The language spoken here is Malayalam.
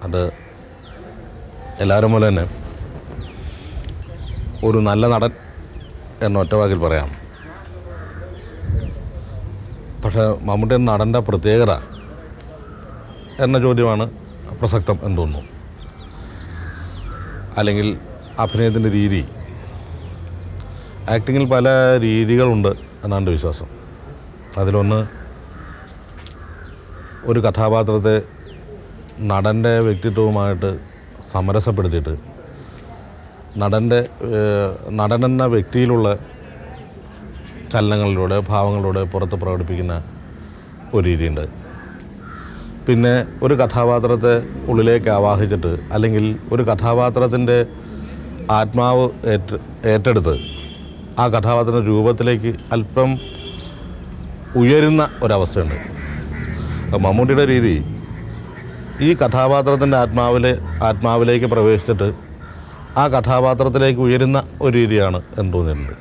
അത് എല്ലാവരും പോലെ തന്നെ ഒരു നല്ല നടൻ എന്ന ഒറ്റ വാക്കിൽ പറയാം. പക്ഷേ മമ്മൂട്ടി നടൻ്റെ പ്രത്യേകത എന്ന ചോദ്യമാണ് പ്രസക്തം എന്ന് തോന്നുന്നു. അല്ലെങ്കിൽ അഭിനയത്തിൻ്റെ രീതി. ആക്ടിങ്ങിൽ പല രീതികളുണ്ട് എന്നാണ് എൻ്റെ വിശ്വാസം. അതിലൊന്ന്, ഒരു കഥാപാത്രത്തെ നടൻ്റെ വ്യക്തിത്വവുമായിട്ട് സമരസപ്പെടുത്തിയിട്ട് നടനെന്ന വ്യക്തിയിലുള്ള ചലനങ്ങളിലൂടെ ഭാവങ്ങളിലൂടെ പുറത്ത് പ്രകടിപ്പിക്കുന്ന ഒരു രീതിയുണ്ട്. പിന്നെ ഒരു കഥാപാത്രത്തെ ഉള്ളിലേക്ക് ആവാഹിച്ചിട്ട് അല്ലെങ്കിൽ ഒരു കഥാപാത്രത്തിൻ്റെ ആത്മാവ് ഏറ്റെടുത്ത് ആ കഥാപാത്രത്തിൻ്റെ രൂപത്തിലേക്ക് അല്പം ഉയരുന്ന ഒരവസ്ഥയുണ്ട്. മമ്മൂട്ടിയുടെ രീതി ഈ കഥാപാത്രത്തിൻ്റെ ആത്മാവിലേക്ക് പ്രവേശിച്ചിട്ട് ആ കഥാപാത്രത്തിലേക്ക് ഉയരുന്ന ഒരു രീതിയാണ് എന്ന് തോന്നിയിട്ടുണ്ട്.